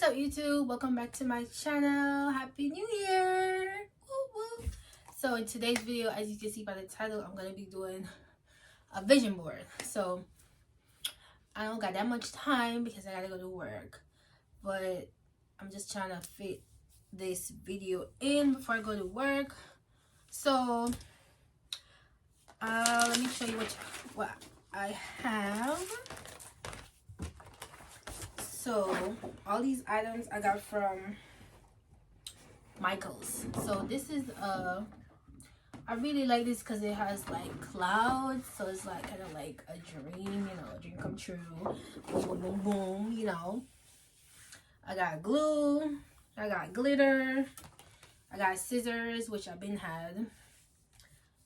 up, YouTube? Welcome back to my channel. Happy New Year! Woo woo. So in today's video, as you can see by the title, I'm gonna be doing a vision board. So I don't got that much time because I gotta go to work, but I'm just trying to fit this video in before I go to work. So let me show you what I have. So all these items I got from Michaels. So this is I really like this because it has like clouds, so it's like kind of like a dream, a dream come true. Boom boom boom boom. I got glue, I got glitter, I got scissors, which I've been had.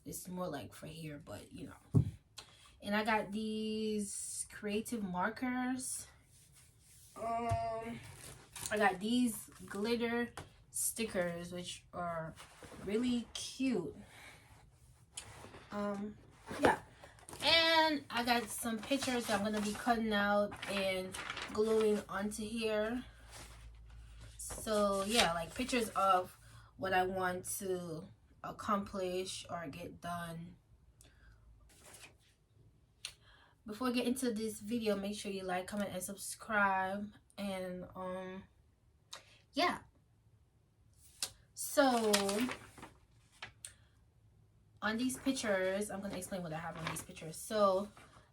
It's more like for here, but and I got these creative markers. I got these glitter stickers, which are really cute. Yeah, and I got some pictures that I'm gonna be cutting out and gluing onto here. So yeah, like pictures of what I want to accomplish or get done. Before I get into this video, make sure you like, comment, and subscribe. And yeah, so on these pictures, I'm gonna explain what I have on these pictures. So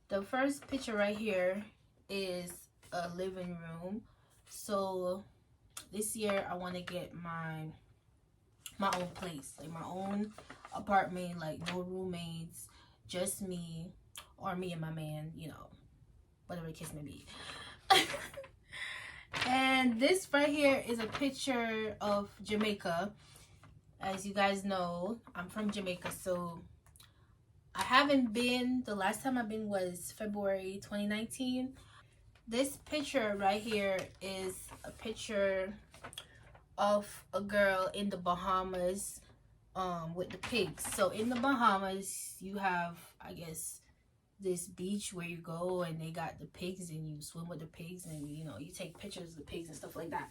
the first picture right here is a living room. So this year I want to get my own place, like my own apartment, like no roommates, just me or me and my man, whatever the case may be. And this right here is a picture of Jamaica. As you guys know, I'm from Jamaica, so I haven't been. The last time I've been was February 2019. This picture right here is a picture of a girl in the Bahamas with the pigs. So in the Bahamas, you have, I guess, this beach where you go and they got the pigs and you swim with the pigs and you take pictures of the pigs and stuff like that.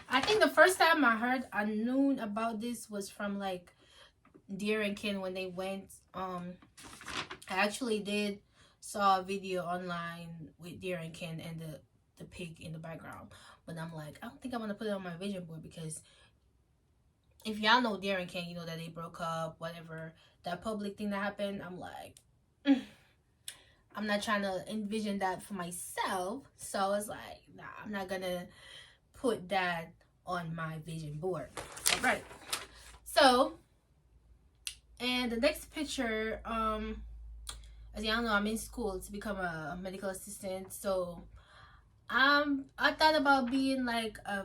I think the first time I knew about this was from like Deer and Ken when they went. I actually saw a video online with Deer and Ken and the pig in the background, but I'm like, I don't think I want to put it on my vision board because if y'all know Deer and Ken, you know that they broke up, whatever, that public thing that happened. I'm like, I'm not trying to envision that for myself. So I was like, nah, I'm not gonna put that on my vision board. All right. So, and the next picture, as y'all know, I'm in school to become a medical assistant. So, I thought about being like I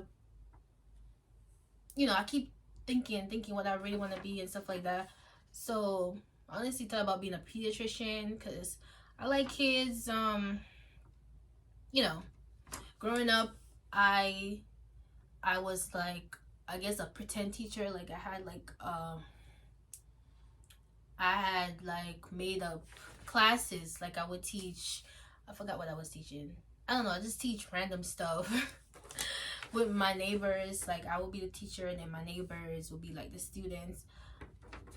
keep thinking what I really want to be and stuff like that. So, I honestly thought about being a pediatrician because I like kids. Growing up, I was like, I guess, a pretend teacher. Like I had like made up classes. Like I would teach, I forgot what I was teaching. I don't know, I just teach random stuff with my neighbors. Like I would be the teacher and then my neighbors would be like the students.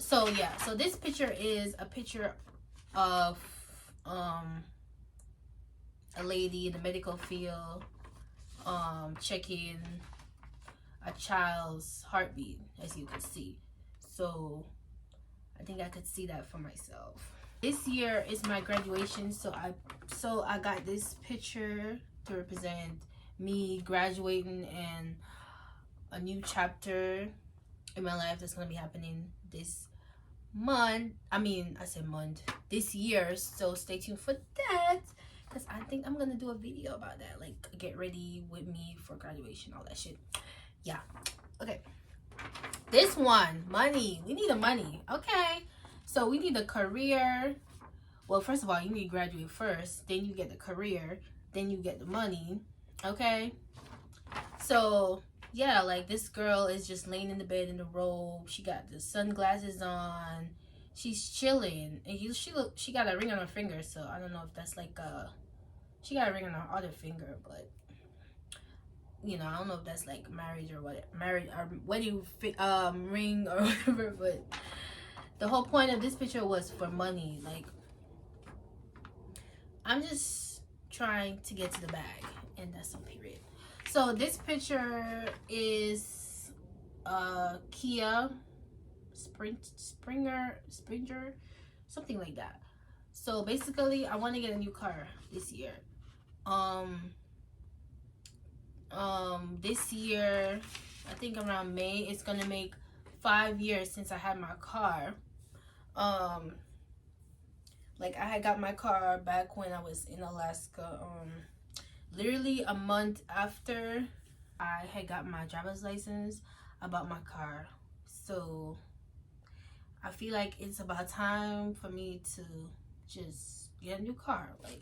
So yeah, so this picture is a picture of a lady in the medical field checking a child's heartbeat, as you can see. So I think I could see that for myself. This year is my graduation, so I got this picture to represent me graduating and a new chapter in my life that's gonna be happening this month. I said month, this year. So stay tuned for that, because I think I'm gonna do a video about that, like get ready with me for graduation, all that shit. Yeah. Okay. This one, money. We need a money. Okay. So we need a career. Well, first of all, you need to graduate first. Then you get the career. Then you get the money. Okay. So yeah, like this girl is just laying in the bed in the robe. She got the sunglasses on. She's chilling, and she got a ring on her finger. So I don't know if that's like she got a ring on her other finger, but you know, I don't know if that's like marriage or what, marriage or wedding ring or whatever, but the whole point of this picture was for money. Like, I'm just trying to get to the bag, and that's on period. So this picture is Kia Springer, something like that. So basically, I want to get a new car this year. This year, I think around May, it's gonna make 5 years since I had my car. Like, I had got my car back when I was in Alaska. Literally a month after I had got my driver's license, I bought my car. So I feel like it's about time for me to just get a new car. Like,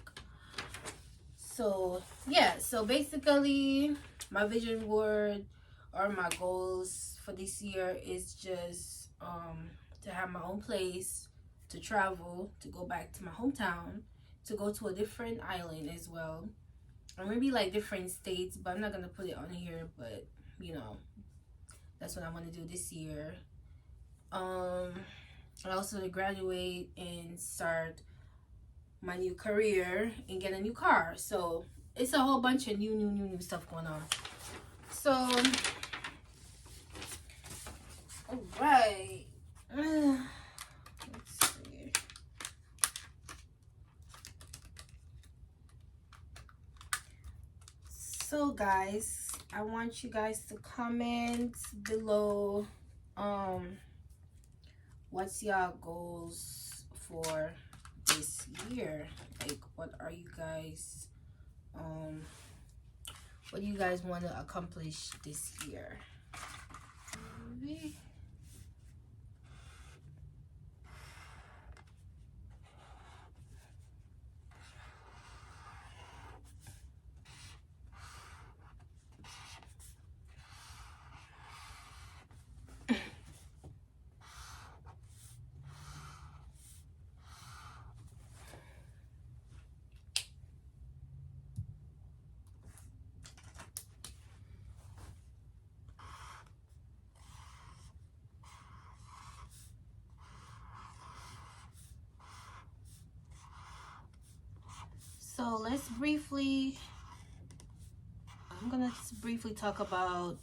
so yeah, so basically my vision board or my goals for this year is just to have my own place, to travel, to go back to my hometown, to go to a different island as well, or maybe like different states, but I'm not gonna put it on here. But you know, that's what I want to do this year. And also to graduate and start my new career and get a new car. So it's a whole bunch of new stuff going on. So all right. Let's see. So guys, I want you guys to comment below what's your goals for this year. Like, what are you guys what do you guys want to accomplish this year? So let's briefly, I'm gonna just briefly talk about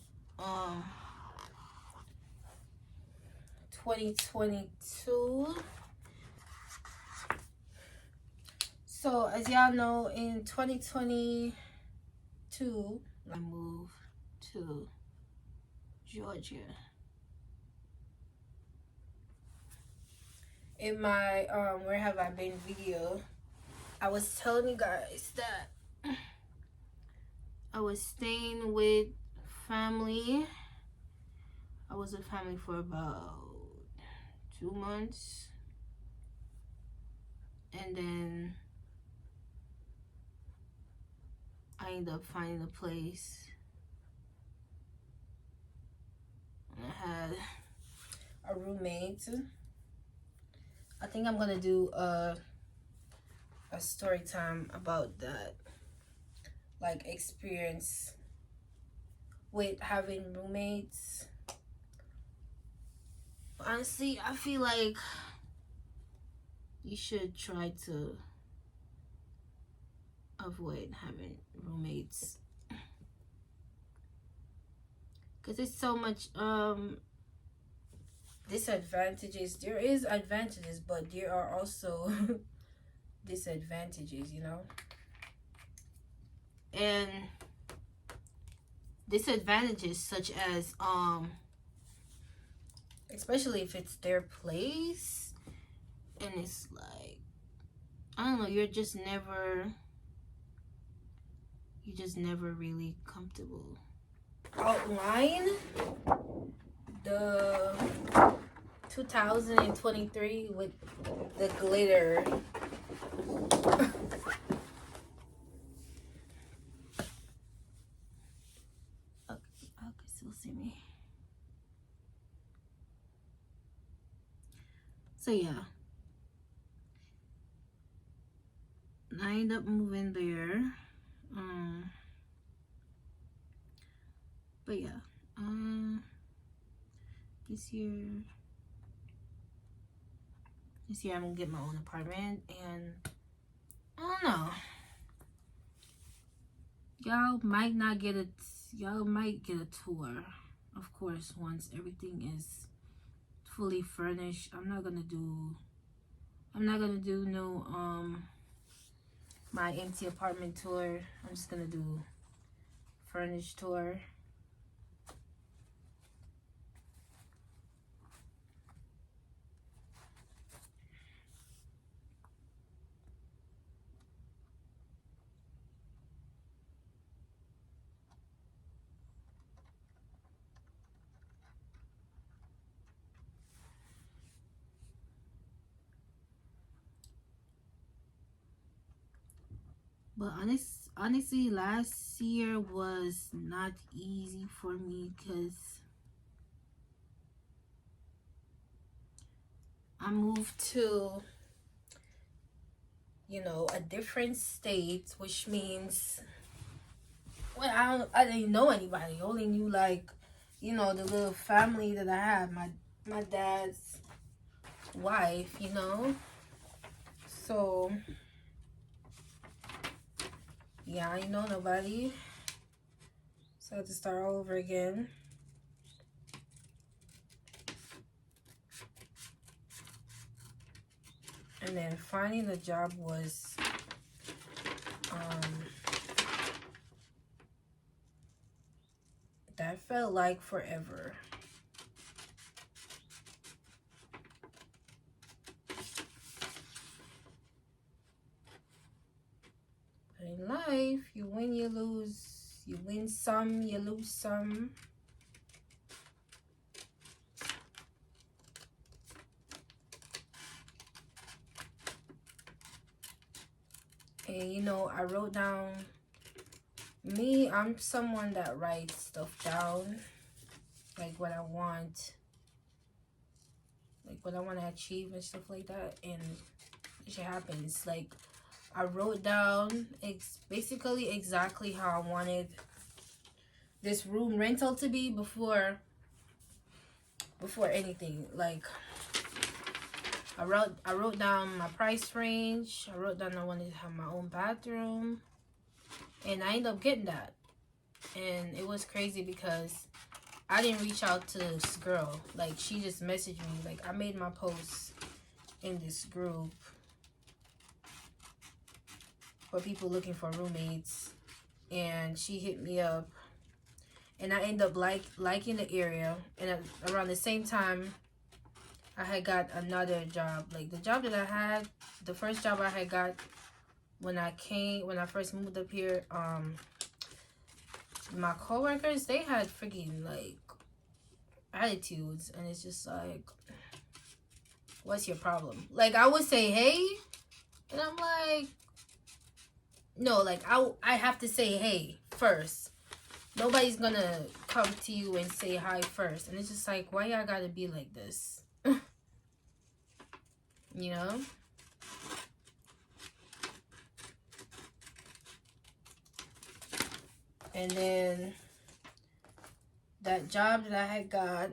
2022. So as y'all know, in 2022, I moved to Georgia. In my Where Have I Been video, I was telling you guys that I was staying with family. I was with family for about 2 months, and then I ended up finding a place. I had a roommate. I think I'm gonna do a story time about that, like, experience with having roommates. Honestly, I feel like you should try to avoid having roommates, because it's so much disadvantages. There is advantages, but there are also disadvantages, you know. And disadvantages such as especially if it's their place and it's like, I don't know, you're just never really comfortable. Outline the 2023 with the glitter. Okay, I can still see me. So yeah, I ended up moving there. But yeah, this year I'm gonna get my own apartment, and I don't know. Y'all might get a tour, of course, once everything is fully furnished. I'm not gonna do no my empty apartment tour. I'm just gonna do furnished tour. But honestly, last year was not easy for me because I moved to, a different state, which means, well, I didn't know anybody. I only knew, like, the little family that I had, my dad's wife, So yeah, I know nobody. So I had to start all over again. And then finding a job was that felt like forever. But in life, you win, you lose. You win some, you lose some. And I wrote down, I'm someone that writes stuff down, like what I want to achieve and stuff like that, and it happens. Like, I wrote down basically exactly how I wanted this room rental to be before anything. Like, I wrote down my price range. I wrote down I wanted to have my own bathroom, and I ended up getting that. And it was crazy because I didn't reach out to this girl. Like, she just messaged me. Like, I made my post in this group for people looking for roommates, and she hit me up, and I ended up liking the area. And around the same time, I had got another job. Like, the job that I had, the first job I had got when I first moved up here, my coworkers, they had freaking, like, attitudes, and it's just like, what's your problem? Like, I would say hey, and I'm like, no, like, I have to say hey first. Nobody's gonna come to you and say hi first. And it's just like, why y'all gotta be like this? you know And then that job that I had got,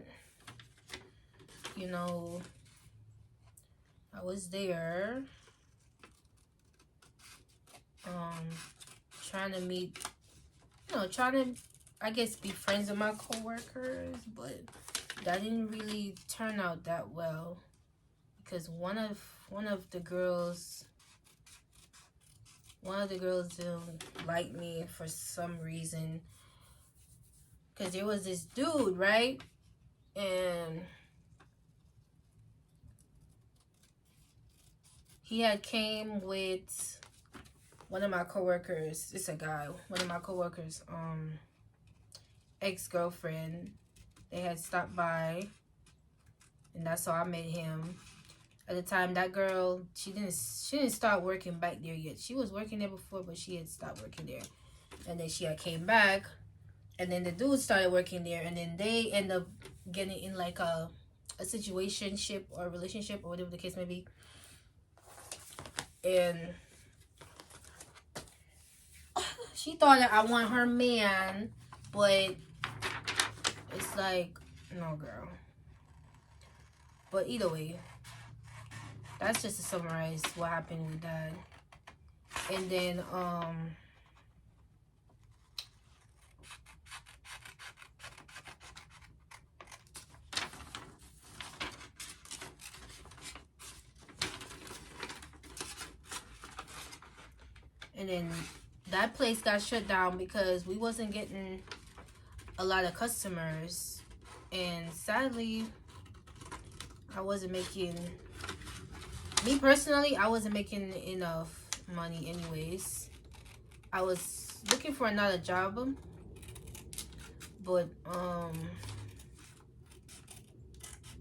I was there trying to meet, trying to, I guess, be friends with my coworkers, but that didn't really turn out that well because one of the girls didn't like me for some reason, because there was this dude, right? And he had came with one of my coworkers. It's a guy. One of my coworkers, ex-girlfriend. They had stopped by, and that's how I met him. At the time, that girl, she didn't start working back there yet. She was working there before, but she had stopped working there. And then she had came back, and then the dude started working there, and then they end up getting in like a situationship or relationship or whatever the case may be. And she thought that I want her man, but just like, no, girl. But either way, that's just to summarize what happened with that. And then that place got shut down because we wasn't getting a lot of customers, and sadly I wasn't making, me personally, I wasn't making enough money anyways. I was looking for another job, but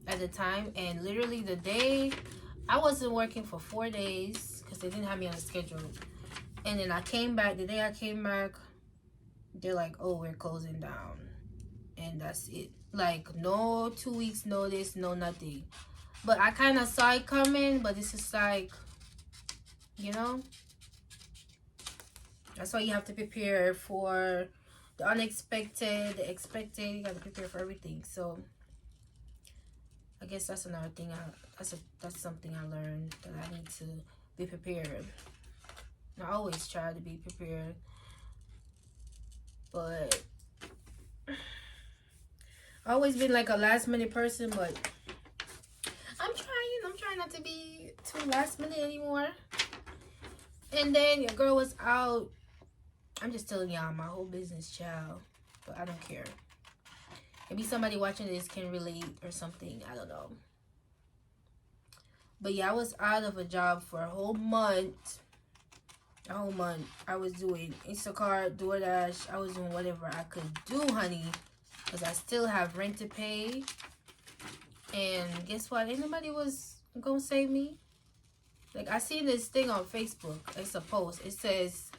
at the time, and literally the day I wasn't working for 4 days because they didn't have me on the schedule. And then I came back, the day I came back, they're like, oh, we're closing down. And that's it. Like, no 2 weeks notice, no nothing. But I kind of saw it coming, but it's just like, you know, that's why you have to prepare for the unexpected, the expected. You got to prepare for everything. So I guess that's another thing. That's something I learned, that I need to be prepared. I always try to be prepared, but I've always been like a last minute person, but I'm trying not to be too last minute anymore. And then your girl was out. I'm just telling y'all my whole business, child, but I don't care. Maybe somebody watching this can relate or something, I don't know. But yeah, I was out of a job for a whole month. I was doing Instacart, DoorDash. I was doing whatever I could do, honey, because I still have rent to pay. And guess what? Ain't nobody was gonna save me. Like, I seen this thing on Facebook. It's a post. It says,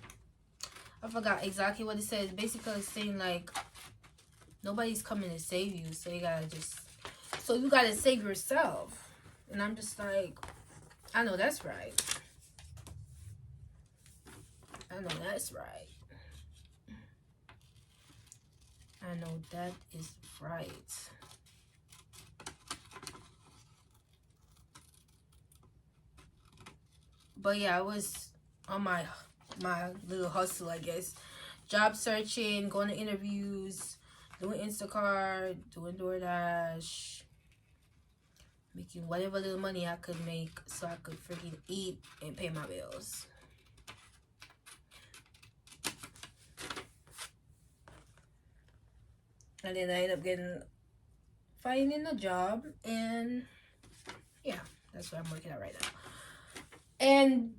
I forgot exactly what it says. Basically, it's saying like, nobody's coming to save you, so you gotta save yourself. And I'm just like, I know that's right. I know that's right. I know that is right. But yeah, I was on my little hustle, I guess. Job searching, going to interviews, doing Instacart, doing DoorDash, making whatever little money I could make so I could freaking eat and pay my bills. And then I ended up finding a job, and yeah, that's what I'm working at right now. And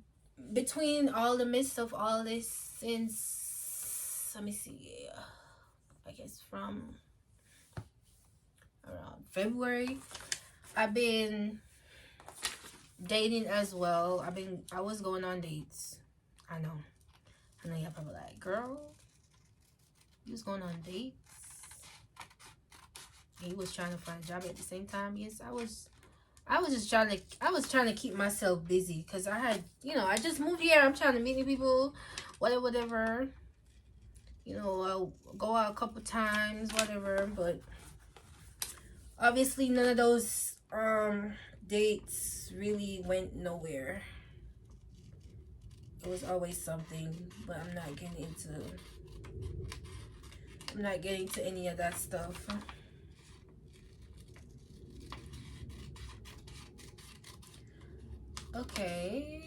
between all the midst of all this, since, let me see, I guess from around February, I've been dating as well. I was going on dates. I know y'all probably like, girl, you was going on dates? He was trying to find a job at the same time. Yes, I was just trying to keep myself busy, because I had, I just moved here. I'm trying to meet new people, whatever. I'll go out a couple times, whatever. But obviously none of those dates really went nowhere. It was always something, but I'm not getting into any of that stuff. Okay.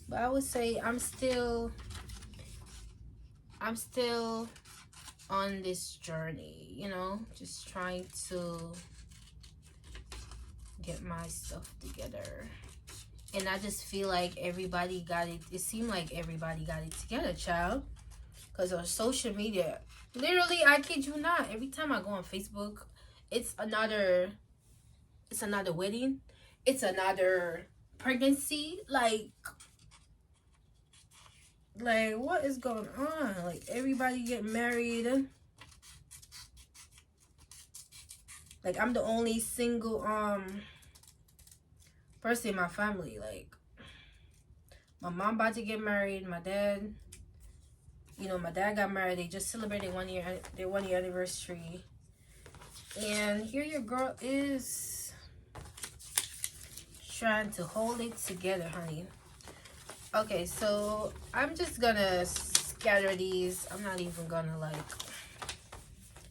But I would say I'm still on this journey, just trying to get my stuff together. And I just feel like everybody got it. It seemed like everybody got it together, child. Because on social media, literally, I kid you not, every time I go on Facebook, it's another wedding. It's another pregnancy. Like, what is going on? Like, everybody getting married. Like, I'm the only single person in my family. Like, My mom about to get married. My dad, my dad got married. They just celebrated their 1 year anniversary. And here your girl is trying to hold it together, honey. Okay, so I'm just gonna scatter these. I'm not even gonna like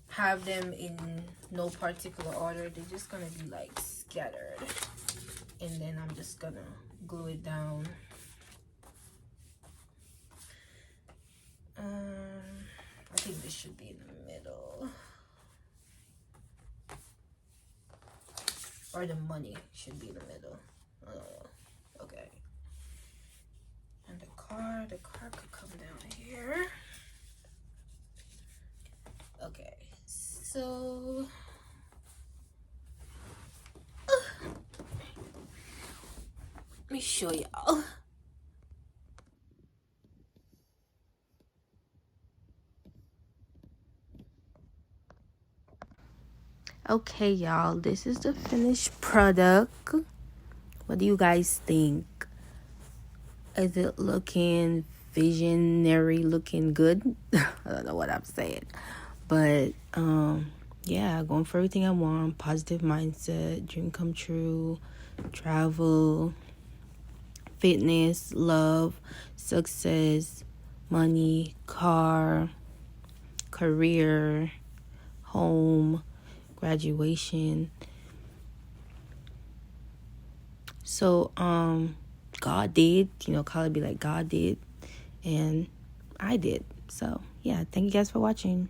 have them in no particular order. They're just gonna be like scattered, and then I'm just gonna glue it down. I think this should be in the middle, or the money should be in the middle. Okay. And the car could come down here. Okay, so let me show y'all. Okay, y'all, this is the finished product. What do you guys think? Is it looking visionary, looking good? I don't know what I'm saying, but yeah, going for everything I want. Positive mindset, dream come true, travel, fitness, love, success, money, car, career, home, graduation. So God did, call it be like God did, and I did. So yeah, thank you guys for watching.